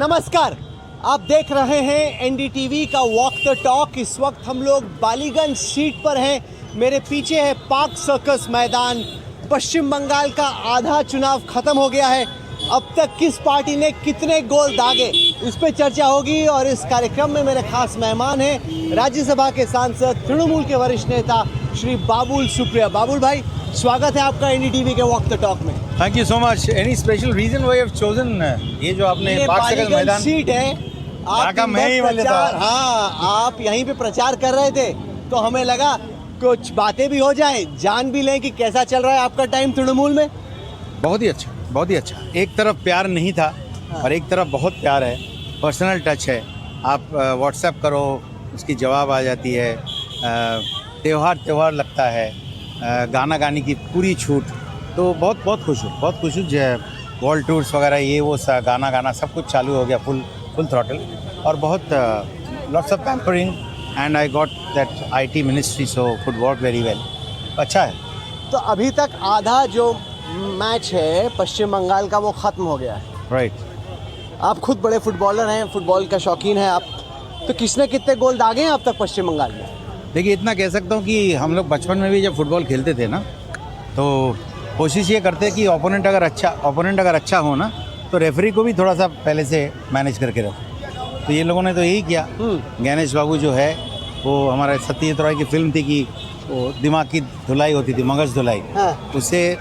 नमस्कार, आप देख रहे हैं एनडीटीवी का वॉक द टॉक। इस वक्त हम लोग बालीगंज सीट पर हैं। मेरे पीछे है पार्क सर्कस मैदान। पश्चिम बंगाल का आधा चुनाव खत्म हो गया है। अब तक किस पार्टी ने कितने गोल दागे, इस पे चर्चा होगी। और इस कार्यक्रम में मेरे खास मेहमान हैं राज्यसभा के सांसद, तृणमूल के वरिष्ठ नेता श्री बाबुल सुप्रिया। बाबुल भाई, स्वागत है आपका एनडीटीवी के वॉक द टॉक में। Thank you so much. Any special reason why you have chosen ये जो आपने पार्क सर्कस मैदान सीट है, आप मैं ही वाले था। हाँ, आप यहीं पे प्रचार कर रहे थे तो हमें लगा कुछ बातें भी हो जाए, जान भी लें कि कैसा चल रहा है आपका टाइम तृणमूल में। बहुत ही अच्छा, बहुत ही अच्छा। एक तरफ प्यार नहीं था और एक तरफ बहुत प्यार है, पर्सनल टच है। आप व्हाट्सएप करो, उसकी जवाब आ जाती है। त्यौहार लगता है, गाना गाने की पूरी छूट। तो बहुत खुश हूँ। जो है वर्ल्ड टूर्स वगैरह ये वो गाना सब कुछ चालू हो गया फुल थ्रॉटल। और बहुत lots of pampering and I got that IT ministry, so could work very well. अच्छा है। तो अभी तक आधा जो मैच है पश्चिम बंगाल का वो ख़त्म हो गया है। राइट। आप खुद बड़े फुटबॉलर हैं, फुटबॉल का शौकीन है आप, तो किसने कितने गोल दागे हैं अब तक पश्चिम बंगाल में? देखिए, इतना कह सकता हूँ कि हम लोग बचपन में भी जब फुटबॉल खेलते थे ना, तो कोशिश ये करते कि ओपोनेंट अगर अच्छा हो ना, तो रेफरी को भी थोड़ा सा पहले से मैनेज करके रखो। तो ये लोगों ने तो यही किया। गणेश बाबू जो है वो हमारा सत्यजीत रॉय की फिल्म थी कि वो दिमाग की धुलाई होती थी, मगज धुलाई। हाँ। उससे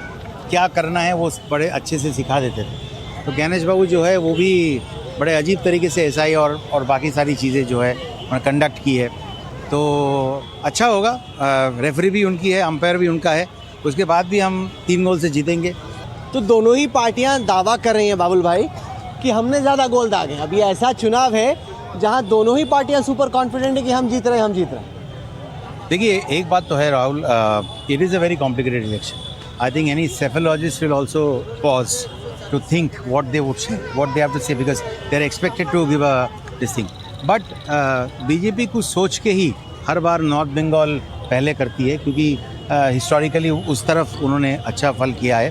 क्या करना है वो बड़े अच्छे से सिखा देते थे। तो गणेश बाबू जो है वो भी बड़े अजीब तरीके से SI और बाकी सारी चीज़ें जो है कंडक्ट की है। तो अच्छा होगा। रेफरी भी उनकी है, अंपायर भी उनका है। उसके बाद भी हम 3 गोल से जीतेंगे। तो दोनों ही पार्टियां दावा कर रही हैं बाबुल भाई कि हमने ज़्यादा गोल दागे। अभी ऐसा चुनाव है जहां दोनों ही पार्टियां सुपर कॉन्फिडेंट है कि हम जीत रहे हैं। देखिए, एक बात तो है Rahul, it is a very complicated election. I think any psephologist will also pause to think what they would say, what they have to say, because they are expected to give a this thing. But BJP कुछ सोच के ही हर बार north Bengal पहले करती है, क्योंकि historically उस तरफ उन्होंने अच्छा फल किया है।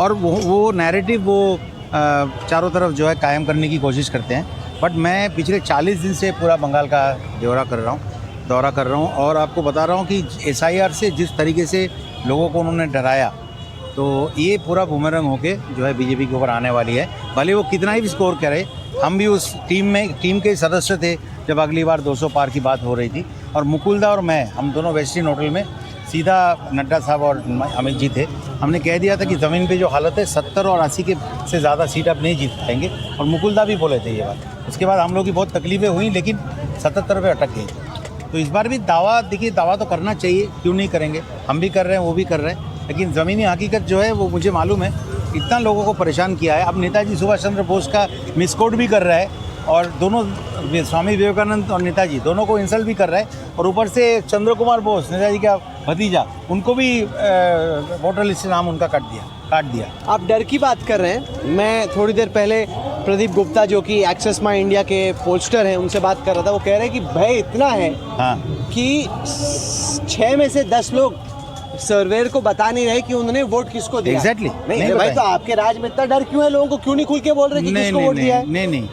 और वो नैरेटिव वो चारों तरफ जो है कायम करने की कोशिश करते हैं। बट मैं पिछले 40 दिन से पूरा बंगाल का दौरा कर रहा हूँ और आपको बता रहा हूँ कि SIR से जिस तरीके से लोगों को उन्होंने डराया, तो ये पूरा बूमरंग होके जो है बीजेपी के ऊपर आने वाली है। भले वो कितना ही स्कोर करे, हम भी उस टीम के सदस्य थे जब अगली बार 200 पार की बात हो रही थी। और मुकुलदा और मैं, हम दोनों वेस्टर्न होटल में, सीधा नड्डा साहब और अमित जी थे। हमने कह दिया था कि ज़मीन पे जो हालत है 70 और 80 के से ज़्यादा सीट आप नहीं जीत पाएंगे। और मुकुलदा भी बोले थे ये बात। उसके बाद हम लोग की बहुत तकलीफ़ें हुई, लेकिन 77 पे अटक गई। तो इस बार भी दावा तो करना चाहिए, क्यों नहीं करेंगे। हम भी कर रहे हैं, वो भी कर रहे हैं। लेकिन ज़मीनी हकीकत जो है वो मुझे मालूम है, इतना लोगों को परेशान किया है। अब नेताजी सुभाष चंद्र बोस का मिसकोट भी कर रहा है, और दोनों स्वामी विवेकानंद और नेताजी दोनों को इंसल्ट भी कर रहा है। और ऊपर से चंद्र कुमार बोस, नेताजी का भतीजा, उनको भी वोटर लिस्ट से नाम उनका काट दिया। आप डर की बात कर रहे हैं। मैं थोड़ी देर पहले प्रदीप गुप्ता, जो कि एक्सेस माई इंडिया के पोस्टर हैं, उनसे बात कर रहा था। वो कह रहे हैं कि भय इतना है कि 6 में से 10 लोग सर्वेयर को बता नहीं रहे कि उन्होंने वोट किसको दिया। एग्जैक्टली। नहीं भाई, तो आपके राज में इतना डर क्यों है? लोगों को क्यों नहीं खुल के बोल रहे कि किसको वोट दिया है? नहीं,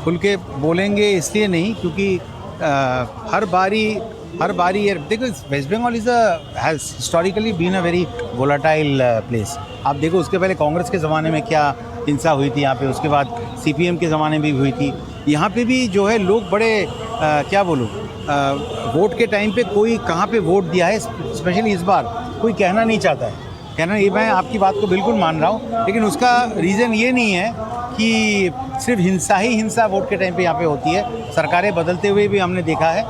खुल के बोलेंगे इसलिए नहीं, क्योंकि हर बारी देखो, West Bengal has historically been a very volatile place. आप देखो, उसके पहले कांग्रेस के ज़माने में क्या हिंसा हुई थी यहाँ पे, उसके बाद CPM के ज़माने में भी हुई थी। यहाँ पे भी जो है लोग बड़े क्या बोलूँ, वोट के टाइम पे कोई कहाँ पे वोट दिया है, स्पेशली इस बार कोई कहना नहीं चाहता है। ये मैं आपकी बात को बिल्कुल मान रहा हूँ, लेकिन उसका रीज़न ये नहीं है कि सिर्फ हिंसा वोट के टाइम पे यहाँ पे होती है। सरकारें बदलते हुए भी हमने देखा है।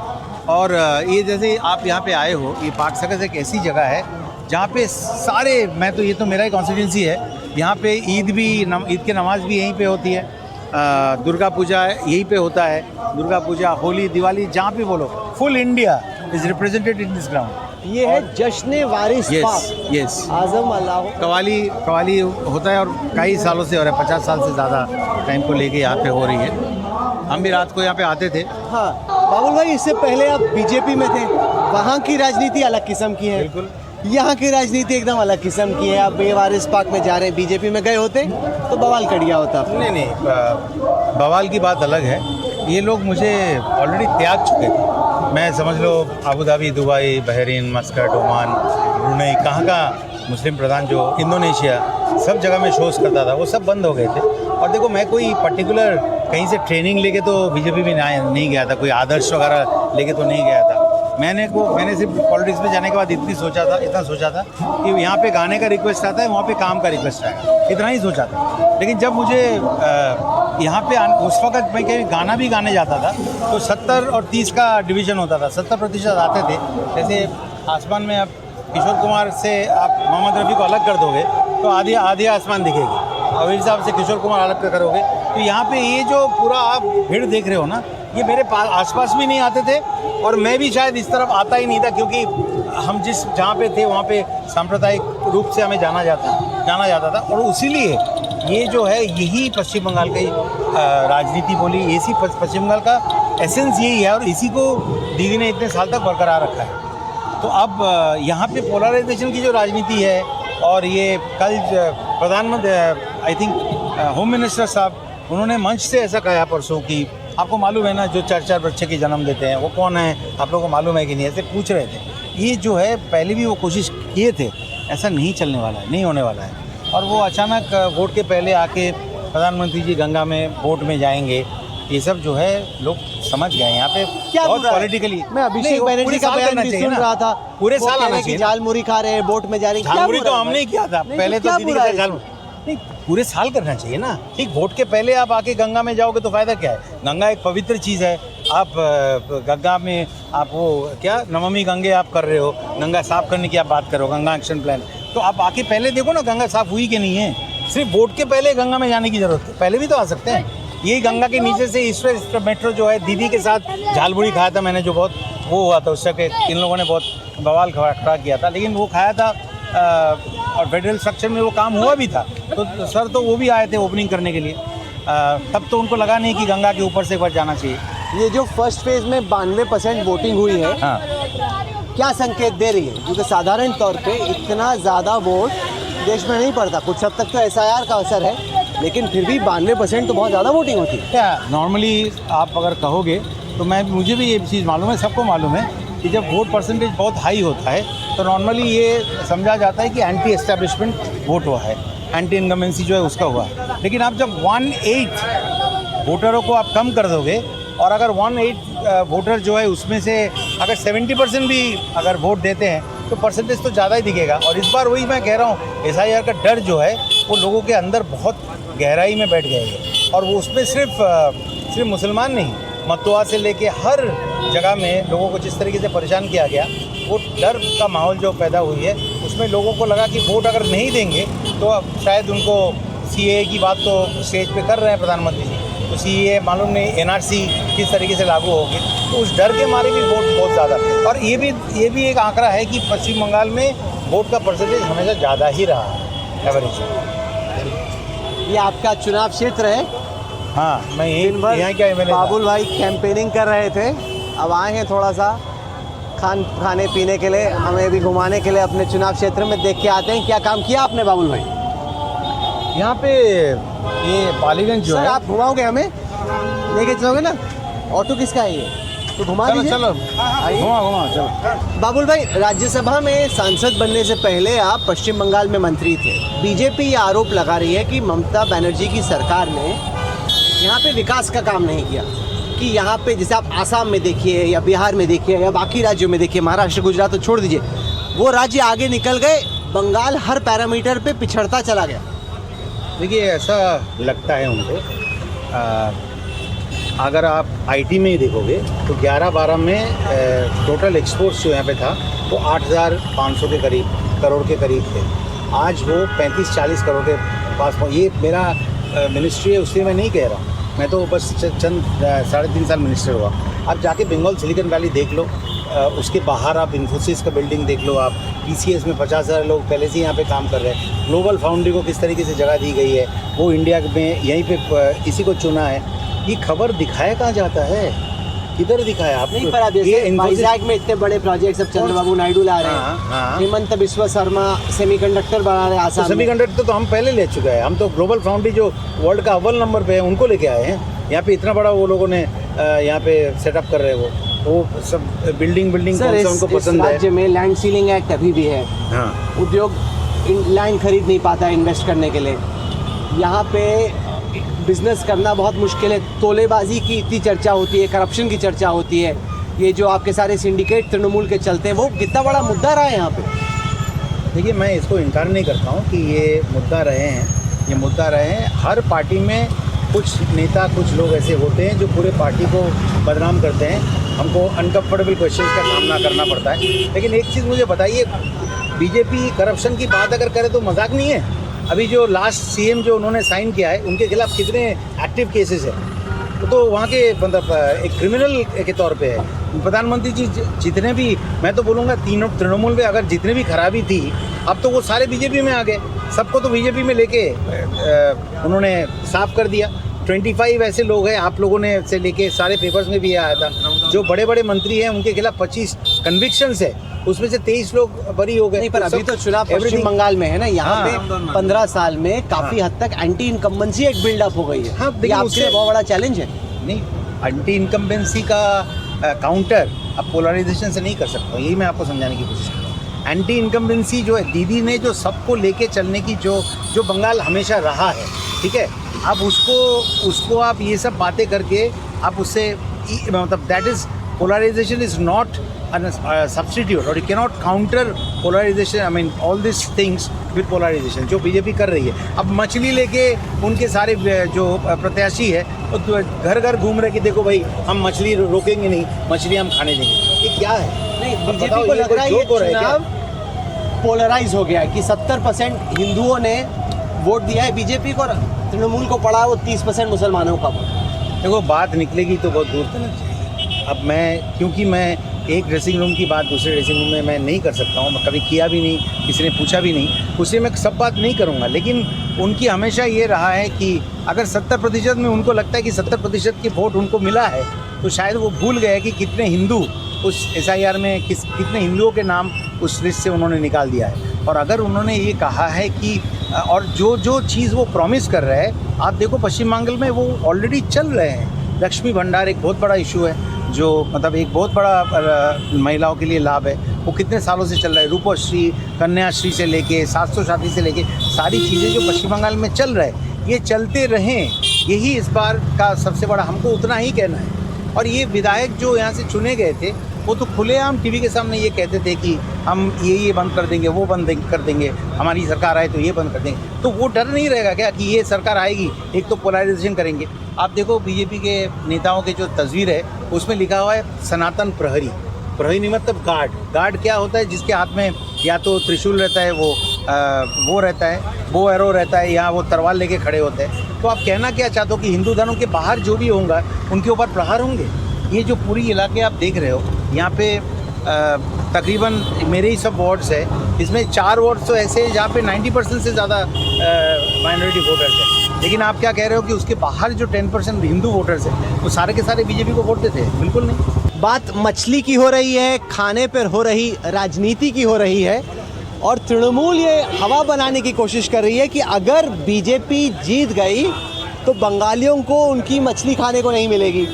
और ये जैसे आप यहाँ पे आए हो, ये पार्क सर्कस एक ऐसी जगह है जहाँ पे सारे, ये तो मेरा ही कॉन्स्टिट्यूंसी है। यहाँ पे ईद की नमाज भी यहीं पे होती है। दुर्गा पूजा यहीं पे होता है। दुर्गा पूजा, होली, दिवाली, जहाँ पे बोलो, full India is represented in this ground. ये है जश्न वारिस पाक। यस। आजम अल्लाह। कवाली होता है और कई सालों से हो रहा है, 50 साल से ज़्यादा टाइम को लेके यहाँ पे हो रही है। हम भी रात को यहाँ पे आते थे। हाँ बाबुल भाई, इससे पहले आप बीजेपी में थे, वहाँ की राजनीति अलग किस्म की है। बिल्कुल। यहाँ की राजनीति एकदम अलग किस्म की है। आप बेवारिस पाक में जा रहे हैं, बीजेपी में गए होते तो बवाल कर दिया होता। नहीं, बवाल की बात अलग है। ये लोग मुझे ऑलरेडी त्याग चुके थे। मैं समझ लो Abu Dhabi, Dubai, Bahrain, Muscat, Oman, Brunei, कहाँ मुस्लिम प्रधान जो इंडोनेशिया, सब जगह में शोज़ करता था, वो सब बंद हो गए थे। और देखो, मैं कोई पर्टिकुलर कहीं से ट्रेनिंग लेके तो बीजेपी में नहीं गया था, कोई आदर्श वगैरह लेके तो नहीं गया था। मैंने सिर्फ पॉलिटिक्स में जाने के बाद इतना सोचा था कि यहाँ पे गाने का रिक्वेस्ट आता है, वहाँ पे काम का रिक्वेस्ट आएगा, इतना ही सोचा था। लेकिन जब मुझे यहाँ पे उस वक्त मैं कहीं गाना भी गाने जाता था तो 70 और 30 का डिवीज़न होता था, 70% आते थे। जैसे आसमान में आप किशोर कुमार से आप मोहम्मद रफ़ी को अलग कर दोगे तो आधी आसमान दिखेगी, अवीर साहब से किशोर कुमार अलग करोगे तो यहाँ पे ये जो पूरा आप भीड़ देख रहे हो ना, ये मेरे आसपास भी नहीं आते थे और मैं भी शायद इस तरफ आता ही नहीं था, क्योंकि हम जहाँ पे थे वहाँ पे सांप्रदायिक रूप से हमें जाना जाता था। और इसीलिए ये जो है, यही पश्चिम बंगाल की राजनीति बोली, इसी पश्चिम बंगाल का एसेंस यही है और इसी को दीदी ने इतने साल तक बरकरार रखा है। तो अब यहाँ पे पोलराइजेशन की जो राजनीति है, और ये कल प्रधानमंत्री, आई थिंक होम मिनिस्टर साहब, उन्होंने मंच से ऐसा कहा परसों कि आपको मालूम है ना, जो 4 बच्चे की जन्म देते हैं वो कौन है, आप लोगों को मालूम है कि नहीं, ऐसे पूछ रहे थे। ये जो है, पहले भी वो कोशिश किए थे, ऐसा नहीं चलने वाला है, नहीं होने वाला है। और वो अचानक वोट के पहले आके प्रधानमंत्री जी गंगा में वोट में जाएंगे, ये सब जो है लोग समझ गए। यहाँ पे क्या बहुत पॉलिटिकली, मैं अभिषेक बनर्जी का बयान भी सुन रहा था, पूरे साल आना चाहिए। झालमुरी खा रहे हैं, वोट में जा रहे हैं, झालमुरी तो हमने ही किया था पहले, तो दीदी का झालमुरी नहीं, पूरे साल करना चाहिए ना। ठीक, वोट के पहले आप आके गंगा में जाओगे तो फायदा क्या है? गंगा एक पवित्र चीज़ है। आप गंगा में आप वो क्या नमामि गंगे आप कर रहे हो, गंगा साफ करने की आप बात करो, गंगा एक्शन प्लान, तो आप आके पहले देखो ना गंगा साफ हुई कि नहीं है। सिर्फ वोट के पहले गंगा में जाने की जरूरत है, पहले भी तो आ सकते हैं। यही गंगा के नीचे से ईस्ट मेट्रो जो है, दीदी के साथ झालमुड़ी खाया था मैंने, जो बहुत वो हुआ था उससे, इन लोगों ने बहुत बवाल खड़ा किया था, लेकिन वो खाया था और फेडरल स्ट्रक्चर में वो काम हुआ भी था। तो सर तो वो भी आए थे ओपनिंग करने के लिए, तब तो उनको लगा नहीं कि गंगा के ऊपर से एक बार जाना चाहिए। ये जो फर्स्ट फेज में 92% वोटिंग हुई है, हाँ, क्या संकेत दे रही है? क्योंकि साधारण तौर पे इतना ज़्यादा वोट देश में नहीं पड़ता, कुछ हद तक तो SIR का असर है, लेकिन फिर भी 92% तो बहुत ज़्यादा वोटिंग होती है। क्या नॉर्मली आप अगर कहोगे तो मुझे भी ये चीज़ मालूम है, सबको मालूम है कि जब वोट परसेंटेज बहुत हाई होता है तो नॉर्मली ये समझा जाता है कि एंटी एस्टेब्लिशमेंट वोट हुआ है, एंटी इनकम्बेंसी जो है उसका हुआ है। लेकिन आप जब 1/8 वोटरों को आप कम कर दोगे, और अगर 1/8 वोटर जो है उसमें से अगर 70% भी अगर वोट देते हैं तो परसेंटेज तो ज़्यादा ही दिखेगा। और इस बार वही मैं कह रहा हूँ, SIR का डर जो है वो लोगों के अंदर बहुत गहराई में बैठ गया है, और वो उसमें सिर्फ मुसलमान नहीं, मतुआ से लेके हर जगह में लोगों को जिस तरीके से परेशान किया गया, वो डर का माहौल जो पैदा हुई है, उसमें लोगों को लगा कि वोट अगर नहीं देंगे तो अब शायद उनको CAA की बात तो स्टेज पे कर रहे हैं प्रधानमंत्री जी, तो CAA मालूम नहीं NRC किस तरीके से लागू होगी, तो उस डर के मारे भी वोट बहुत ज़्यादा। और ये भी एक आंकड़ा है कि पश्चिम बंगाल में वोट का परसेंटेज हमेशा ज़्यादा ही रहा है एवरेज। ये आपका चुनाव क्षेत्र है? हाँ, मैं यहाँ क्या MLA बाबुल भाई कैंपेनिंग कर रहे थे, अब आए हैं थोड़ा सा खाने पीने के लिए, हमें भी घुमाने के लिए अपने चुनाव क्षेत्र में, देख के आते हैं क्या काम किया आपने बाबुल भाई यहाँ पे। ये बालीगंज जो सर है, आप घुमाओगे, हमें लेके चलोगे ना? ऑटो किसका है ये, तो घुमा दीजिए। चलो आइए। घुमा चलो। बाबुल भाई, राज्यसभा में सांसद बनने से पहले आप पश्चिम बंगाल में मंत्री थे। बीजेपी ये आरोप लगा रही है कि ममता बनर्जी की सरकार ने यहाँ पे विकास का काम नहीं किया, कि यहाँ पे जैसे आप आसाम में देखिए या बिहार में देखिए या बाकी राज्यों में देखिए, महाराष्ट्र गुजरात तो छोड़ दीजिए, वो राज्य आगे निकल गए, बंगाल हर पैरामीटर पे पिछड़ता चला गया। देखिए, ऐसा लगता है उनको। अगर आप IT में ही देखोगे तो 11-12 में टोटल एक्सपोर्ट्स जो यहाँ पे था वो 8,500 के करोड़ के करीब थे। आज वो 35-40 करोड़ के पास। ये मेरा मिनिस्ट्री है, उससे मैं नहीं कह रहा हूँ, मैं तो बस चंद 3.5 साल मिनिस्टर हुआ। आप जाके बंगाल सिलिकॉन वैली देख लो, उसके बाहर आप इन्फोसिस का बिल्डिंग देख लो, आप TCS में 50,000 लोग पहले से यहाँ पे काम कर रहे हैं। ग्लोबल फाउंड्री को किस तरीके से जगह दी गई है, वो इंडिया में यहीं पे इसी को चुना है। ये खबर दिखाया कहाँ जाता है, किधर दिखाया आप? नहीं, पर अब जैसे वाइजैक में इतने बड़े प्रोजेक्ट्स अब चंद्रबाबू नायडू ला रहे हैं, हेमंत बिस्वा शर्मा सेमीकंडक्टर बना रहे हैं आसाम में। सेमीकंडक्टर तो हम पहले ले चुके हैं, हम तो ग्लोबल फाउंड्री जो वर्ल्ड का अव्वल नंबर पे है उनको लेके आए हैं। यहाँ पे इतना बड़ा वो लोगों ने यहाँ पे सेटअप कर रहे हैं वो सब बिल्डिंग सर, कौन सा उनको इस पसंद है। राज्य में लैंड सीलिंग एक्ट अभी भी है। हाँ, उद्योग लैंड खरीद नहीं पाता है इन्वेस्ट करने के लिए। यहाँ पे बिजनेस करना बहुत मुश्किल है। तोलेबाजी की इतनी चर्चा होती है, करप्शन की चर्चा होती है। ये जो आपके सारे सिंडिकेट तृणमूल के चलते हैं, वो कितना बड़ा मुद्दा रहा है यहाँ पे। देखिए मैं इसको इनकार नहीं करता हूँ कि ये मुद्दा रहे हैं, ये मुद्दा रहे हैं। हर पार्टी में कुछ नेता, कुछ लोग ऐसे होते हैं जो पूरे पार्टी को बदनाम करते हैं। हमको अनकम्फर्टेबल क्वेश्चंस का सामना करना पड़ता है। लेकिन एक चीज़ मुझे बताइए, बीजेपी करप्शन की बात अगर करे तो मजाक नहीं है। अभी जो लास्ट सीएम जो उन्होंने साइन किया है, उनके खिलाफ कितने एक्टिव केसेस हैं, तो वहाँ के मतलब एक क्रिमिनल के तौर पे है। प्रधानमंत्री जी जितने भी, मैं तो बोलूँगा तीनों तृणमूल में अगर जितने भी खराबी थी, अब तो वो सारे बीजेपी में आ गए। सबको तो बीजेपी में लेके उन्होंने साफ कर दिया। 25 ऐसे लोग हैं, आप लोगों ने से लेके सारे पेपर्स में भी आया था, जो बड़े बड़े मंत्री हैं उनके खिलाफ 25 कन्विक्शंस है, उसमें से 23 लोग बरी हो गए। नहीं, पर अभी तो चुनाव पश्चिम बंगाल में है ना। यहाँ हाँ, पे 15 साल में काफी हद तक एंटी इनकम्बेंसी एक बिल्डअप हो गई है। हाँ, ये आपके लिए बहुत बड़ा चैलेंज है। नहीं, एंटी इनकम्बेंसी का काउंटर अब पोलराइजेशन से नहीं कर सकता, यही मैं आपको समझाने की कोशिश कर रहा हूँ। एंटी इनकम्बेंसी जो है, दीदी ने जो सबको लेके चलने की जो बंगाल हमेशा रहा है, ठीक है, अब उसको आप ये सब बातें करके आप उससे मतलब that is polarization is not substitute, और you cannot counter polarization, I mean all this things with polarization जो बीजेपी कर रही है। अब मछली लेके उनके सारे जो प्रत्याशी है वो घर घर घूम रहे कि देखो भाई हम मछली रोकेंगे नहीं, मछली हम खाने देंगे। ये क्या है? नहीं, बीजेपी को लग रहा है ये चुनाव पोलराइज हो गया है कि 70% हिंदुओं ने वोट दिया है बीजेपी को, तृणमूल को पड़ा वो 30% मुसलमानों का वोट। देखो बात निकलेगी तो बहुत दूर तक जाएगी। अब मैं, क्योंकि मैं एक ड्रेसिंग रूम की बात दूसरे ड्रेसिंग रूम में मैं नहीं कर सकता हूँ, मैं कभी किया भी नहीं, किसी ने पूछा भी नहीं, उससे मैं सब बात नहीं करूँगा। लेकिन उनकी हमेशा ये रहा है कि अगर 70% में उनको लगता है कि 70% की वोट उनको मिला है, तो शायद वो भूल गए कि कितने हिंदू उस SIR में कितने हिंदुओं के नाम उस लिस्ट से उन्होंने निकाल दिया है। और अगर उन्होंने ये कहा है कि और जो चीज़ वो प्रॉमिस कर रहे हैं, आप देखो पश्चिम बंगाल में वो ऑलरेडी चल रहे हैं। लक्ष्मी भंडार एक बहुत बड़ा इशू है, जो मतलब एक बहुत बड़ा महिलाओं के लिए लाभ है, वो कितने सालों से चल रहा है। रूपश्री, कन्याश्री से लेके 700 शादी से लेके सारी चीज़ें जो पश्चिम बंगाल में चल रहा है, ये चलते रहें, यही इस बार का सबसे बड़ा, हमको उतना ही कहना है। और ये विधायक जो यहाँ से चुने गए थे, वो तो खुलेआम टीवी के सामने ये कहते थे कि हम ये बंद कर देंगे, वो बंद कर देंगे, हमारी सरकार आए तो ये बंद कर देंगे। तो वो डर नहीं रहेगा क्या कि ये सरकार आएगी, एक तो पोलराइजेशन करेंगे। आप देखो बीजेपी के नेताओं के जो तस्वीर है, उसमें लिखा हुआ है सनातन प्रहरी। प्रहरी नहीं मतलब गार्ड क्या होता है? जिसके हाथ में या तो त्रिशूल रहता है, वो रहता है, वो एरो रहता है, या वो तलवार लेके खड़े होते हैं। तो आप कहना क्या चाहते हो कि हिंदू धर्म के बाहर जो भी होंगे उनके ऊपर प्रहार होंगे? ये जो पूरी इलाके आप देख रहे हो, यहाँ पे तकरीबन मेरे ही सब वार्ड्स है, इसमें 4 वार्ड्स तो ऐसे हैं जहाँ पे 90% से ज़्यादा माइनॉरिटी वोटर्स हैं। लेकिन आप क्या कह रहे हो कि उसके बाहर जो 10% हिंदू वोटर्स हैं, वो सारे के सारे बीजेपी को वोट देते हैं? बिल्कुल नहीं। बात मछली की हो रही है, खाने पर हो रही राजनीति की हो रही है, और तृणमूल ये हवा बनाने की कोशिश कर रही है कि अगर बीजेपी जीत गई तो बंगालियों को उनकी मछली खाने को नहीं मिलेगी।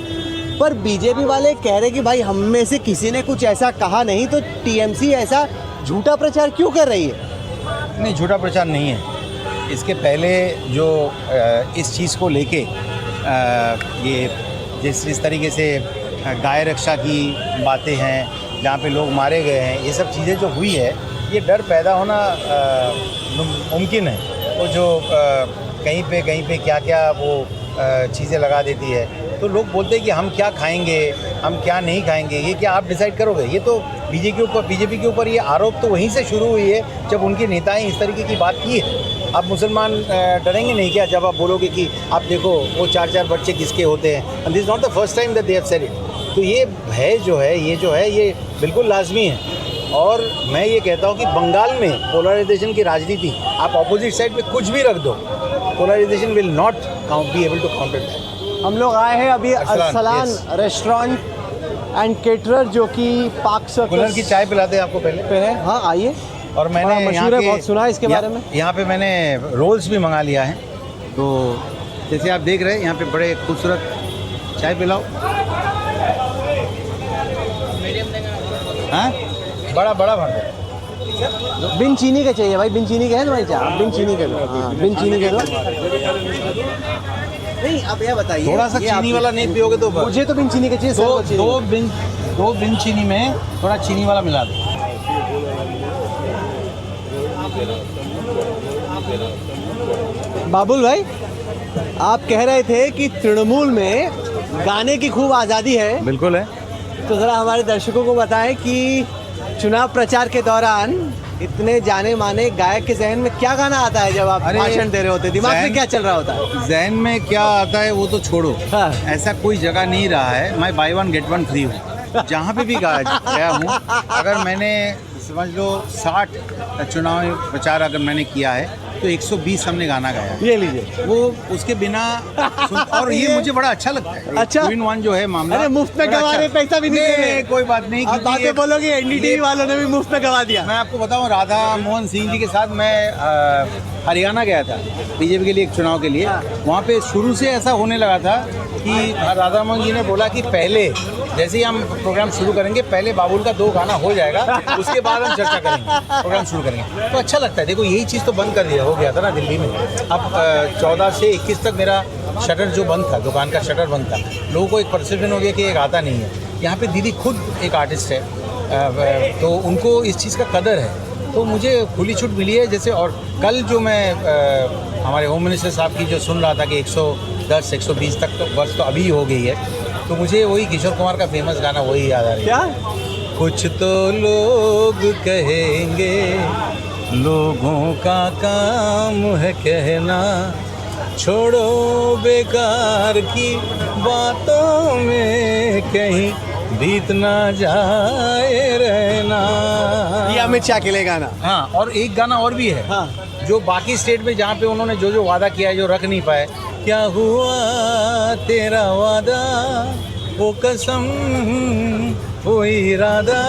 पर बीजेपी वाले कह रहे कि भाई हम में से किसी ने कुछ ऐसा कहा नहीं, तो टीएमसी ऐसा झूठा प्रचार क्यों कर रही है? नहीं, झूठा प्रचार नहीं है। इसके पहले जो इस चीज़ को लेके ये जिस तरीके से गाय रक्षा की बातें हैं, जहाँ पे लोग मारे गए हैं, ये सब चीज़ें जो हुई है, ये डर पैदा होना मुमकिन है। वो जो कहीं पे क्या वो चीज़ें लगा देती है, तो लोग बोलते हैं कि हम क्या खाएंगे, हम क्या नहीं खाएंगे, ये क्या आप डिसाइड करोगे? ये तो बीजेपी के ऊपर ये आरोप तो वहीं से शुरू हुई है, जब उनके नेताएं इस तरीके की बात की है। अब मुसलमान डरेंगे नहीं क्या जब आप बोलोगे कि आप देखो वो 4 बच्चे किसके होते हैं? And this is not the first time that they have said it. तो ये भय जो है, ये बिल्कुल लाजमी है। और मैं ये कहता हूँ कि बंगाल में पोलराइजेशन की राजनीति, आप अपोजिट साइड पे कुछ भी रख दो, polarisation will not be able to counter that. हम लोग आए हैं अभी अरसलान रेस्टोरेंट एंड केटरर, जो कि पाक सर्कस कुलर की चाय पिलाते हैं आपको पहले पे है। हाँ आइए। और मैंने मशहूर है, बहुत सुना है इसके बारे में। यहाँ पे मैंने रोल्स भी मंगा लिया है। तो जैसे आप देख रहे हैं, यहाँ पे बड़े खूबसूरत चाय पिलाओ। हाँ बड़ा बड़ा भर दो। बिन चीनी का चाहिए भाई, बिन चीनी का है तुम्हारी चाय? बिन चीनी का दो, हाँ बिन चीनी का दो। नहीं अब यह बताइए, थोड़ा सा चीनी वाला नहीं पियोगे तो मुझे तो बिन चीनी का चाहिए। दो बिन चीनी में थोड़ा चीनी वाला मिला दो। बाबुल भाई, आप कह रहे थे कि तृणमूल में गाने की खूब आज़ादी है, बिल्कुल है। तो ज़रा हमारे दर्शकों को बताएं कि चुनाव प्रचार के दौरान इतने जाने माने गायक के जहन में क्या गाना आता है जब आप भाषण दे रहे होते, दिमाग में क्या चल रहा होता है? जहन में क्या आता है वो तो छोड़ो, हाँ। ऐसा कोई जगह नहीं रहा है। मैं by one get one free हूँ, जहाँ पे भी गया हूँ। अगर मैंने समझ लो 60 चुनाव प्रचार अगर मैंने किया है तो 120 हमने गाना गाया। ये लीजिए, वो उसके बिना और ये मुझे बड़ा अच्छा लगता है। अच्छा, 2 in 1 जो है मामला। अरे मुफ्त में गवा रहे, पैसा भी नहीं दे रहे। कोई बात नहीं, आप बातें बोलोगे एनडीटीवी वालों ने भी मुफ्त में गवा दिया। मैं आपको बताऊं, राधा मोहन सिंह जी के साथ मैं हरियाणा गया था बीजेपी के लिए, एक चुनाव के लिए। वहाँ पे शुरू से ऐसा होने लगा था कि राधा मोहन जी ने बोला कि पहले जैसे ही हम प्रोग्राम शुरू करेंगे, पहले बाबुल का 2 गाना हो जाएगा, उसके बाद हम चर्चा करेंगे, प्रोग्राम शुरू करेंगे। तो अच्छा लगता है। देखो यही चीज़ तो बंद कर दिया हो गया था ना दिल्ली में। अब 14 से 21 तक मेरा शटर जो बंद था, दुकान का शटर बंद था, लोगों को एक परसेप्शन हो गया कि एक आता नहीं है। यहाँ पे दीदी खुद एक आर्टिस्ट है, तो उनको इस चीज़ का कदर है। तो मुझे खुली छूट मिली है। जैसे और कल जो मैं हमारे होम मिनिस्टर साहब की जो सुन रहा था कि 110 120 तक तो वर्ष तो अभी हो गई है, तो मुझे वही किशोर कुमार का फेमस गाना वही याद आ रही है। क्या? कुछ तो लोग कहेंगे, लोगों का काम है कहना, छोड़ो बेकार की बातों में कहीं बीत ना जाए रहना। ये अमित शाह के लिए गाना। हाँ, और एक गाना और भी है। हाँ। जो बाकी स्टेट में जहाँ पे उन्होंने जो वादा किया है, जो रख नहीं पाए। क्या हुआ तेरा वादा, वो कसम वो इरादा,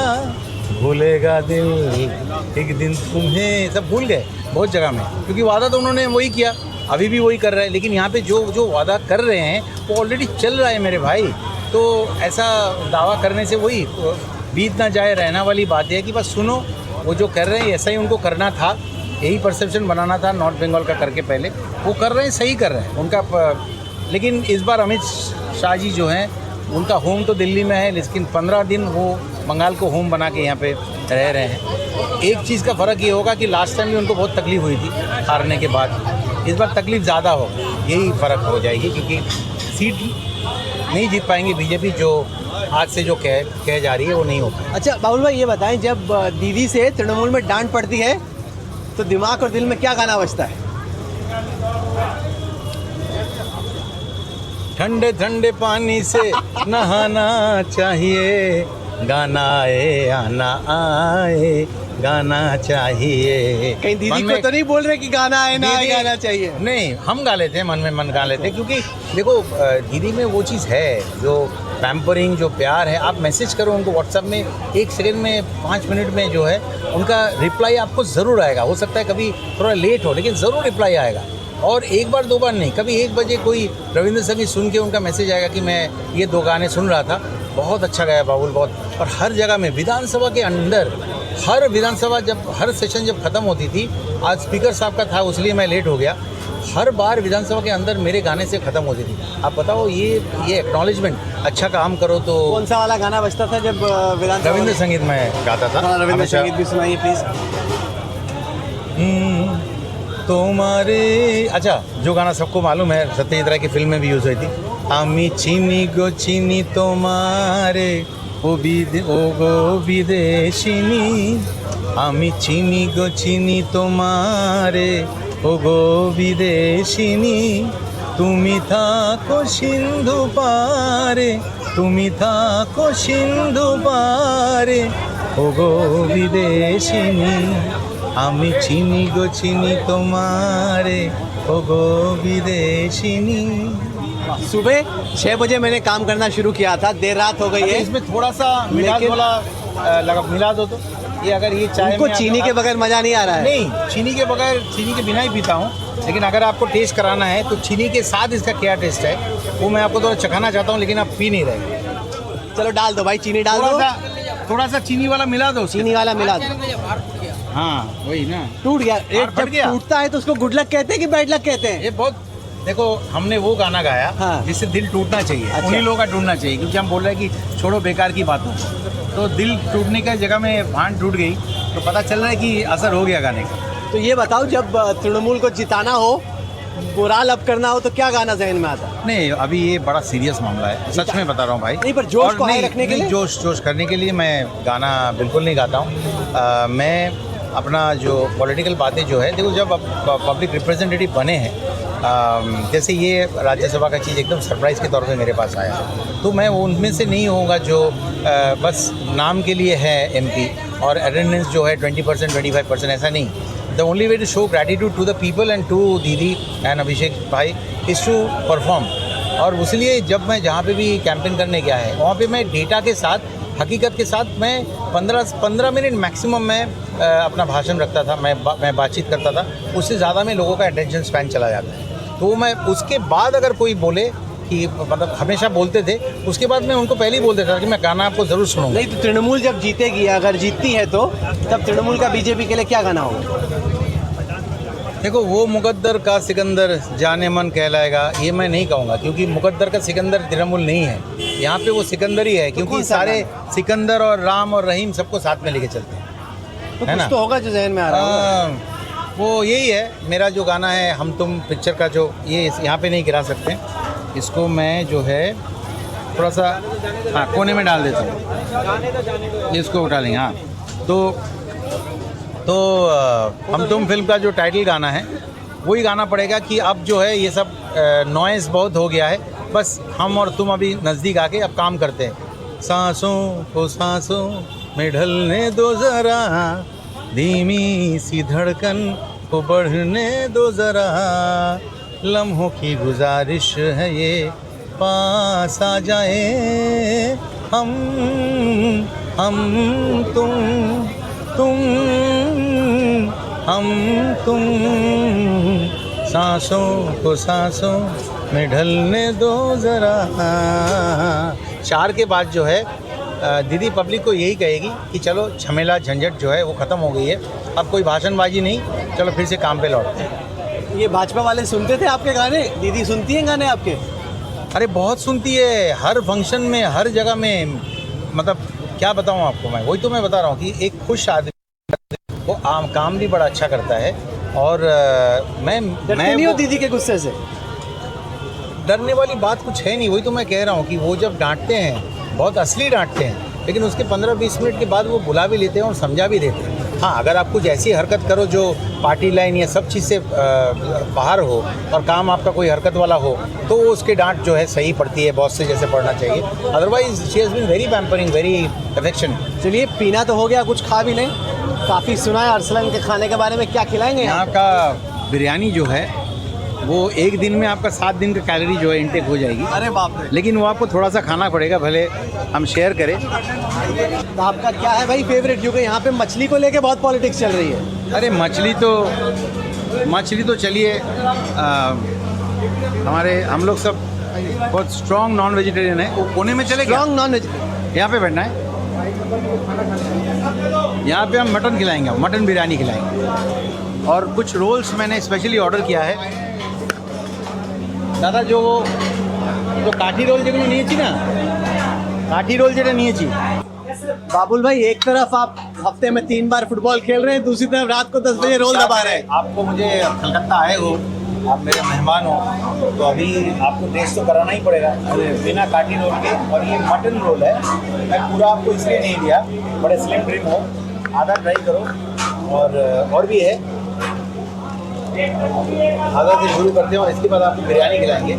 भूलेगा दिल एक दिन तुम्हें। सब भूल गए बहुत जगह में, क्योंकि वादा तो उन्होंने वही किया, अभी भी वही कर रहे हैं। लेकिन यहाँ पे जो वादा कर रहे हैं वो ऑलरेडी चल रहा है मेरे भाई। तो ऐसा दावा करने से वही बीत ना जाए रहना वाली बात है कि बस सुनो, वो जो कर रहे हैं ऐसा ही उनको करना था, यही परसेप्शन बनाना था नॉर्थ बंगाल का करके पहले। वो कर रहे हैं, सही कर रहे हैं उनका। लेकिन इस बार अमित शाह जी जो हैं, उनका होम तो दिल्ली में है, लेकिन 15 दिन वो बंगाल को होम बना के यहाँ पे रह रहे हैं। एक चीज़ का फ़र्क ये होगा कि लास्ट टाइम भी उनको बहुत तकलीफ हुई थी हारने के बाद, इस बार तकलीफ ज़्यादा होगी, यही फ़र्क हो जाएगी, क्योंकि सीट नहीं जीत पाएंगे बीजेपी, जो आज से जो कह जा रही है वो नहीं हो पाएगा। अच्छा बाबुल भाई, ये बताएं, जब दीदी से तृणमूल में डांट पड़ती है तो दिमाग और दिल में क्या गाना बजता है? ठंडे ठंडे पानी से नहाना चाहिए, गाना आए आना आए, गाना चाहिए। कहीं दीदी को तो नहीं बोल रहे कि गाना आए ना आए, गाना चाहिए? नहीं, हम गा लेते हैं, मन में मन गा लेते हैं, क्योंकि देखो दीदी में वो चीज़ है, जो पैम्परिंग, जो प्यार है। आप मैसेज करो उनको व्हाट्सएप में, 1 सेकंड में 5 मिनट में जो है उनका रिप्लाई आपको ज़रूर आएगा। हो सकता है कभी थोड़ा लेट हो, लेकिन ज़रूर रिप्लाई आएगा। और एक बार 2 बार नहीं, कभी 1 बजे कोई रविंद्र संगीत सुन के उनका मैसेज आएगा कि मैं ये 2 गाने सुन रहा था, बहुत अच्छा गाया बाबुल, बहुत। और हर जगह में विधानसभा के अंदर, हर विधानसभा जब हर सेशन जब ख़त्म होती थी, आज स्पीकर साहब का था इसलिए मैं लेट हो गया, हर बार विधानसभा के अंदर मेरे गाने से ख़त्म होती थी। आप बताओ, ये एक्नॉलेजमेंट, अच्छा काम करो तो। कौन सा वाला गाना बजता था जब विधानसभा? रविंद्र संगीत में गाता था। हाँ, रविंद्र संगीत भी सुनाइए प्लीज़। तुम्हारे, अच्छा जो गाना सबको मालूम है, सत्यजित राय की फिल्म में भी यूज़ हुई थी। आमी चीनी गो चीनी तुम्हारे ओ गो विदेशिनी, आमी चीनी गो चीनी तुम्हारे ओ गो विदेशिनी, তুমি থাকো সিন্ধু পারে, তুমি থাকো সিন্ধু পারে, ও গো বিদেশিনী, আমি চিনি গো চিনি তোমারে, ও गो विदेशिनी। सुबह 6 बजे मैंने काम करना शुरू किया था, देर रात हो गई है। इसमें थोड़ा सा मिठास वाला लगा मिला दो तो ये, अगर ये चाय उनको चीनी के बगैर मज़ा नहीं आ रहा है। नहीं, चीनी के बगैर, चीनी के बिना ही पीता हूँ, लेकिन अगर आपको टेस्ट कराना है तो चीनी के साथ इसका क्या टेस्ट है वो मैं आपको थोड़ा चखाना चाहता हूँ, लेकिन आप पी नहीं रहे। चलो डाल दो भाई, चीनी डाल दो, थोड़ा सा चीनी वाला मिला दो, चीनी वाला मिला दो। हाँ वही ना, टूट गया। फट जब गया। टूटता है तो उसको गुड लक कहते हैं कि बैड लक कहते हैं? ये बहुत, देखो हमने वो गाना गाया हाँ। जिससे दिल टूटना चाहिए, अच्छा। उन्हीं लोगों का टूटना चाहिए, क्योंकि हम बोल रहे हैं कि छोड़ो बेकार की बातों, तो दिल टूटने की जगह में भान टूट गई, तो पता चल रहा है कि असर हो गया गाने का। तो ये बताओ, जब तृणमूल को जिताना हो, मोराल अप करना हो, तो क्या गाना जहन में आता है? नहीं, अभी ये बड़ा सीरियस मामला है, सच में बता रहा हूँ भाई। नहीं, पर जोश और को हाई रखने के लिए? जोश करने के लिए मैं गाना बिल्कुल नहीं गाता हूँ। मैं अपना जो पॉलिटिकल बातें जो है, देखो जब पब्लिक रिप्रेजेंटेटिव बने हैं, जैसे ये राज्यसभा का चीज़ एकदम सरप्राइज़ के तौर पे मेरे पास आया, तो मैं उनमें से नहीं होऊंगा जो बस नाम के लिए है एमपी, और अटेंडेंस जो है 20% 25%, ऐसा नहीं। The only way to show gratitude to the people and to Didi and Abhishek भाई इज़ टू परफॉर्म। और इसलिए जब मैं जहाँ पे भी कैंपेन करने गया है, वहाँ पे मैं डेटा के साथ, हकीकत के साथ, मैं 15 मिनट मैक्सिमम मैं अपना भाषण रखता था, मैं बातचीत करता था, उससे ज़्यादा में लोगों का अटेंशन स्पैन चला जाता है। तो मैं उसके बाद अगर कोई बोले कि मतलब हमेशा बोलते थे, उसके बाद मैं उनको पहले ही बोल देता था कि मैं गाना आपको ज़रूर सुनूंगा। नहीं तो तृणमूल जब जीतेगी, अगर जीतती है तो तब तृणमूल का बीजेपी के लिए क्या गाना होगा? देखो, वो मुकद्दर का सिकंदर जाने मन कहलाएगा, ये मैं नहीं कहूँगा, क्योंकि मुकद्दर का सिकंदर तृणमूल नहीं है, यहाँ पे वो सिकंदर ही है, क्योंकि कौन सा सारे सिकंदर और राम और रहीम सबको साथ में लेके चलते हैं, तो है कुछ ना? तो होगा जो जहन में आ रहा है। वो यही है मेरा जो गाना है हम तुम पिक्चर का, जो ये यहाँ पे नहीं गिरा सकते, इसको मैं जो है थोड़ा सा हाँ कोने में डाल देता हूँ, इसको उठा लेंगे। हाँ, तो हम तुम फिल्म का जो टाइटल गाना है वही गाना पड़ेगा कि अब जो है ये सब नॉइज़ बहुत हो गया है, बस हम और तुम अभी नज़दीक आके अब काम करते हैं। सांसों को सांसों में ढलने दो ज़रा, धीमी सी धड़कन को बढ़ने दो ज़रा, लम्हों की गुजारिश है ये पास आ जाए, हम तुम हम तुम, सांसों को सांसों में ढलने दो ज़रा। 4 के बाद जो है दीदी पब्लिक को यही कहेगी कि चलो झमेला झंझट जो है वो ख़त्म हो गई है, अब कोई भाषणबाजी नहीं, चलो फिर से काम पे लौटते हैं। ये भाजपा वाले सुनते थे आपके गाने? दीदी सुनती हैं गाने आपके? अरे बहुत सुनती है, हर फंक्शन में, हर जगह में, मतलब क्या बताऊँ आपको मैं, वही तो मैं बता रहा हूँ कि एक खुश आदमी वो काम भी बड़ा अच्छा करता है, और मैं नहीं हो दीदी के गुस्से से? डरने वाली बात कुछ है नहीं, वही तो मैं कह रहा हूँ कि वो जब डांटते हैं बहुत असली डांटते हैं, लेकिन उसके 15-20 मिनट के बाद वो बुला भी लेते हैं और समझा भी देते हैं। हाँ, अगर आप कुछ ऐसी हरकत करो जो पार्टी लाइन या सब चीज़ से बाहर हो और काम आपका कोई हरकत वाला हो, तो उसके डांट जो है सही पड़ती है, बॉस से जैसे पढ़ना चाहिए। Otherwise she has been very pampering, very affection. चलिए, पीना तो हो गया, कुछ खा भी लें। काफ़ी सुना है अरसलन के खाने के बारे में, क्या खिलाएंगे? यहाँ का बिरयानी जो है वो एक दिन में आपका 7 दिन का कैलोरी जो है इनटेक हो जाएगी। अरे बाप रे! लेकिन वो आपको थोड़ा सा खाना पड़ेगा, भले हम शेयर करें। तो आपका क्या है भाई फेवरेट? क्योंकि यहाँ पे मछली को लेके बहुत पॉलिटिक्स चल रही है। अरे मछली तो चलिए, हम लोग सब बहुत स्ट्रॉन्ग नॉन वेजिटेरियन है, वो कोने में चले गए। स्ट्रॉन्ग नॉन वेजिटेरियन यहाँ पे बैठना है, यहाँ पे हम मटन खिलाएंगे, मटन बिरयानी खिलाएंगे, और कुछ रोल्स मैंने स्पेशली ऑर्डर किया है। दादा जो काठी रोल যেগুলো নিয়েছি না, काठी रोल যেটা নিয়েছি। बाबुल भाई, एक तरफ आप हफ्ते में 3 बार फुटबॉल खेल रहे हैं, दूसरी तरफ रात को 10 बजे रोल दबा रहे हैं। आपको मुझे कलकत्ता आए हो, आप मेरे मेहमान हो, तो अभी आपको टेस्ट तो कराना ही पड़ेगा बिना काठी रोल के। और ये मटन रोल है, मैं पूरा आपको इसलिए नहीं दिया, बड़े स्लिम ड्रिम हो, आधा ट्राई करो। और भी है, आधा से शुरू करते हैं और इसके बाद आपको बिरयानी खिलाएंगे।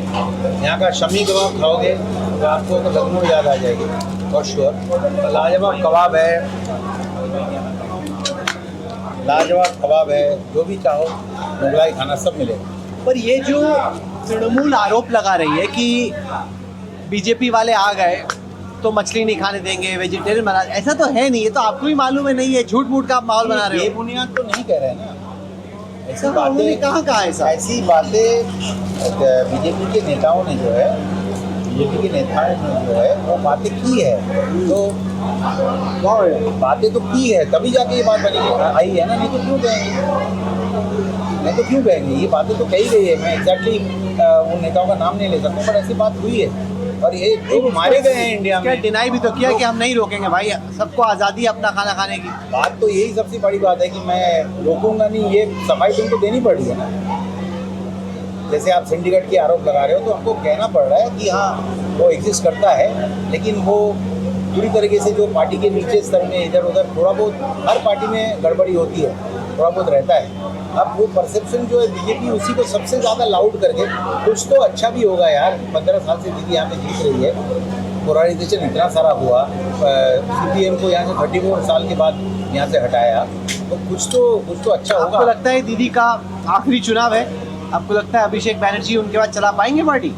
यहाँ का शमी कबाब खाओगे तो आपको तो लखनऊ याद आ जाएगी और श्योर। लाजवाब कबाब है, जो भी चाहो मुगलाई खाना सब मिलेगा। पर ये जो तृणमूल आरोप लगा रही है कि बीजेपी वाले आ गए तो मछली नहीं खाने देंगे, वेजिटेरियन बना, ऐसा तो है नहीं। ये तो आपको भी मालूम है, नहीं है, झूठ मूठ का आप माहौल बना रहे हो। बेबुनियाद तो नहीं कह रहे हैं ना, ऐसी उन्होंने कहाँ कहा ऐसा? ऐसी बातें बीजेपी के नेताओं ने जो है बीजेपी के नेताओं ने जो है वो बातें की है, तो बातें तो की है तभी जाके ये बात बनी आई है ना, नहीं तो क्यों कहेंगे, नहीं तो क्यों कहेंगे, ये बातें तो कही गई है। मैं एग्जैक्टली उन नेताओं का नाम नहीं ले सकता, पर ऐसी बात हुई है। और ये जो मारे गए हैं इंडिया क्या में, डिनाई भी तो किया कि हम नहीं रोकेंगे भाई, सबको आज़ादी है अपना खाना खाने की। बात तो यही सबसे बड़ी बात है कि मैं रोकूंगा नहीं, ये सफाई तुमको देनी पड़ी है ना। जैसे आप सिंडिकेट के आरोप लगा रहे हो तो हमको कहना पड़ रहा है कि हाँ वो एग्जिस्ट करता है, लेकिन वो पूरी तरीके से जो पार्टी के नीचे स्तर में इधर उधर थोड़ा बहुत हर पार्टी में गड़बड़ी होती है, थोड़ा बहुत रहता है। अब वो परसेप्शन जो है बीजेपी उसी को सबसे ज़्यादा लाउड करके, कुछ तो अच्छा भी होगा यार, 15 साल से दीदी यहाँ पे जीत रही है, पोलराइजेशन इतना सारा हुआ, CPM को यहाँ से 34 साल के बाद यहाँ से हटाया, तो कुछ तो अच्छा होगा। आपको लगता है दीदी का आखिरी चुनाव है, आपको लगता है अभिषेक बैनर्जी उनके बाद चला पाएंगे पार्टी?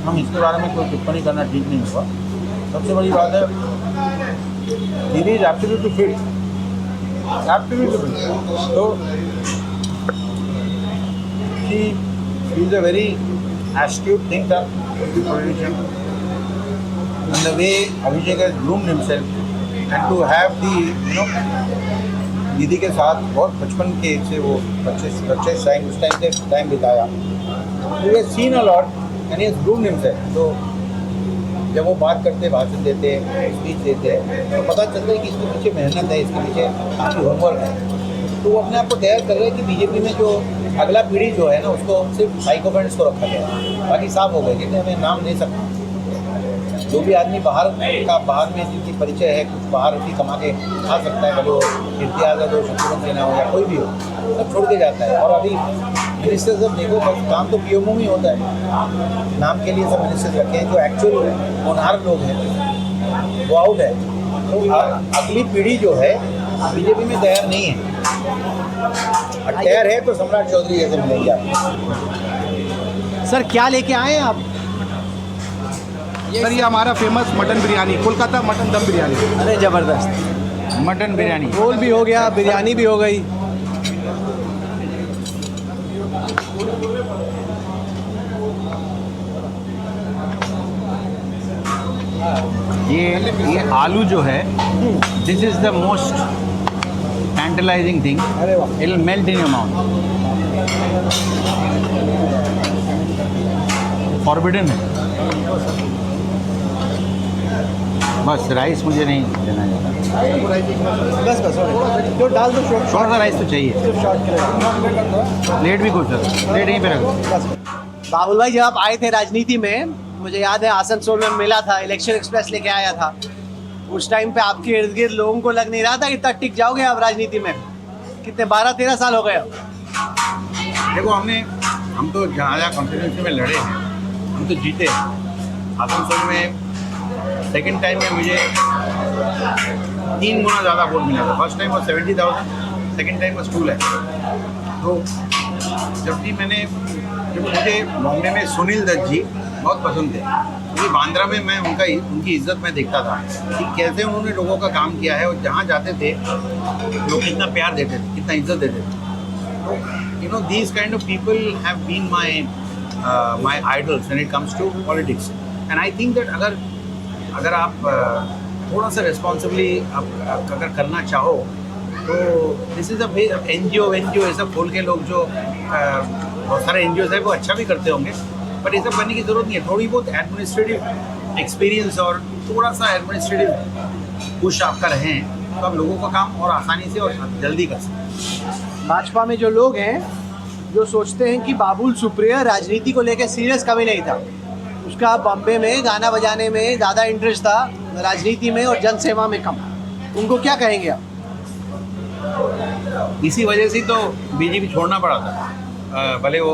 हम इसके बारे में कोई टिप्पणी करना ठीक नहीं होगा। सबसे बड़ी बात है दीदी इज एब्सोल्युटली फिट, तो she is a very astute thinker, politician, and the way Abhishek has groomed himself and to have दीदी के साथ बहुत बचपन के से वो बच्चे टाइम उस टाइम से टाइम बिताया, तो he has seen a lot and he has groomed himself। तो जब वो बात करते, भाषण देते, स्पीच देते हैं, तो पता चलता है कि इसके पीछे मेहनत है, इसके पीछे काफ़ी होमवर्क है। तो वो अपने आप को तैयार कर रहे हैं कि बीजेपी में जो अगला पीढ़ी जो है ना, उसको सिर्फ साइकोपेंट्स को रखा गया है, बाकी साफ हो गए, क्योंकि हमें नाम नहीं सकते। जो भी आदमी बाहर में जिनकी परिचय है, कुछ बाहर भी कमा के खा सकता है, भले वो कीर्ति आज़ाद हो, शत्रुघ्न सिन्हा हो या कोई भी हो, सब छोड़ के जाता है। और अभी मिनिस्टर सब देखो, बस काम तो पीएमओ में ही होता है, नाम के लिए सब मिनिस्टर्स रखे हैं, जो एक्चुअल होनहार लोग हैं वो आउट है। तो अगली पीढ़ी जो है बीजेपी में तैयार नहीं है, तैयार है तो सम्राट चौधरी जैसे मिलेंगे आप। सर क्या लेके आए हैं आप? सर ये हमारा famous mutton biryani, Kolkata mutton दम बिरयानी। अरे ज़बरदस्त, मटन बिरयानी, रोल भी हो गया, बिरयानी भी हो गई। ये आलू जो है, this is the most tantalizing thing, अरे वाह, it will melt in your mouth, forbidden है। बस राइस मुझे नहीं देना चाहता, बस तो डाल दो शॉर्ट थोड़ा सा राइस तो चाहिए। प्लेट भी कुछ प्लेट यहीं पे रखो। बाबुल भाई, जब आप आए थे राजनीति में, मुझे याद है आसनसोल में मिला था, इलेक्शन एक्सप्रेस लेके आया था, उस टाइम पे आपके इर्द गिर्द लोगों को लग नहीं रहा था कि तक टिक जाओगे आप राजनीति में। कितने 12-13 साल हो गए अब। देखो हम तो जहाँ कॉन्स्टिट्यूंसी में लड़े हैं, हम तो जीते हैं। आसनसोल में सेकंड टाइम में मुझे 3 गुना ज़्यादा वोट मिला था। First time was 70,000, second time was 2 lakh. तो जब मुझे बॉम्बे में सुनील दत्त जी बहुत पसंद थे, क्योंकि बांद्रा में मैं उनकी इज्जत मैं देखता था कि कैसे उन्होंने लोगों का काम किया है, और जहाँ जाते थे लोग कितना प्यार देते थे, कितना इज्जत देते थे। तो these kind of people have been my idols when it comes to politics, and I think that अगर आप थोड़ा सा रिस्पॉन्सिबली आप अगर करना चाहो तो दिस इज़ अ एनजीओ ये सब खोल के लोग जो बहुत सारे एनजीओ है वो अच्छा भी करते होंगे, बट ये सब करने की ज़रूरत नहीं है। थोड़ी बहुत एडमिनिस्ट्रेटिव एक्सपीरियंस और थोड़ा सा एडमिनिस्ट्रेटिव पुश आपका रहें तो आप लोगों का काम और आसानी से और जल्दी कर सकते। भाजपा में जो लोग हैं जो सोचते हैं कि बाबुल सुप्रिया राजनीति को लेकर सीरियस कभी नहीं था, उसका बॉम्बे में गाना बजाने में ज़्यादा इंटरेस्ट था, राजनीति में और जनसेवा में कम, उनको क्या कहेंगे आप? इसी वजह से तो बीजेपी छोड़ना पड़ा था, भले वो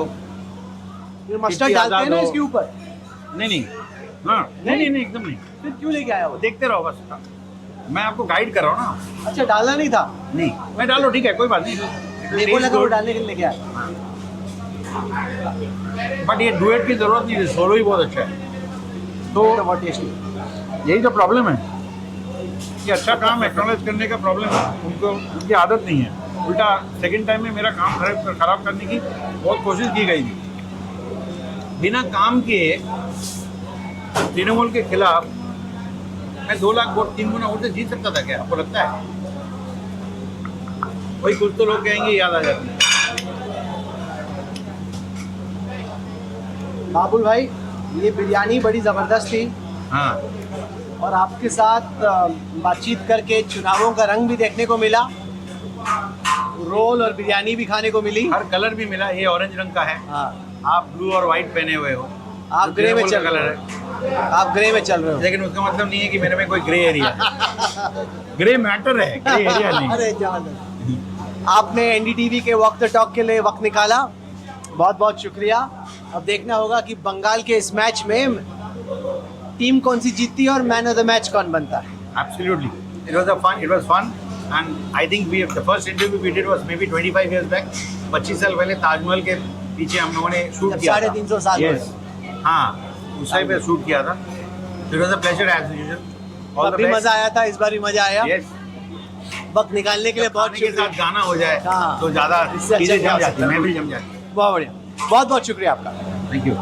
मस्टर्ड डालते हैं ना इसके ऊपर। नहीं हाँ नहीं एकदम नहीं। फिर क्यों लेके आया वो? देखते रहो बस, मैं आपको गाइड कर रहा हूँ ना। अच्छा, डालना नहीं था? नहीं, मैं डालो, ठीक है, कोई बात नहीं। मेरे को लगा वो डालने के लिए लेके आया। बट ये डुएट की जरूरत नहीं है, सोलो ही बहुत अच्छा है। तो बहुत टेस्टी। यही तो प्रॉब्लम है कि अच्छा काम एक्नॉलेज करने का प्रॉब्लम है, उनकी आदत नहीं है। उल्टा सेकंड टाइम में मेरा काम खराब करने की बहुत कोशिश की गई थी। बिना काम किए तृणमूल के खिलाफ मैं 2 लाख वोट 3 गुना वोट से जीत सकता था क्या? आपको लगता है? वही कुछ तो लोग कहेंगे याद आ जाती है। बाबुल भाई, ये बिरयानी बड़ी ज़बरदस्त थी हाँ, और आपके साथ बातचीत करके चुनावों का रंग भी देखने को मिला, रोल और बिरयानी भी खाने को मिली। हर कलर भी मिला। ये ऑरेंज रंग का है, हाँ, आप ब्लू और व्हाइट पहने हुए हो, आप ग्रे में चल कलर रहे है, हो। आप ग्रे में चल रहे हो। लेकिन उसका मतलब नहीं है कि मेरे में कोई ग्रे एरिया है। ग्रे मैटर है, ग्रे एरिया नहीं। अरे जान, आपने एनडीटीवी के वॉक द टॉक के लिए वक्त निकाला, बहुत बहुत शुक्रिया। अब देखना होगा कि बंगाल के इस मैच में टीम कौन सी जीतती है और मैन ऑफ द मैच कौन बनता है। Absolutely, it was fun, and I think the first interview we did was maybe 25 years back. 25 साल पहले ताजमहल के पीछे हम लोगों ने शूट जब किया था। 350 साल Yes, हाँ, उस टाइम पे शूट किया था। It was a pleasure as usual. All अब the भी best. मजा आया था, इस बार भी मजा आया। Yes. वक्त निकालने के लिए बहुत खाने के शुक्रिया। साथ गाना हो जाए हाँ। तो ज़्यादा इससे अच्छा चीज़ें क्या जम हो जाती सकता है, है। मैं भी जम जाती। बहुत बढ़िया, बहुत बहुत शुक्रिया आपका। Thank you.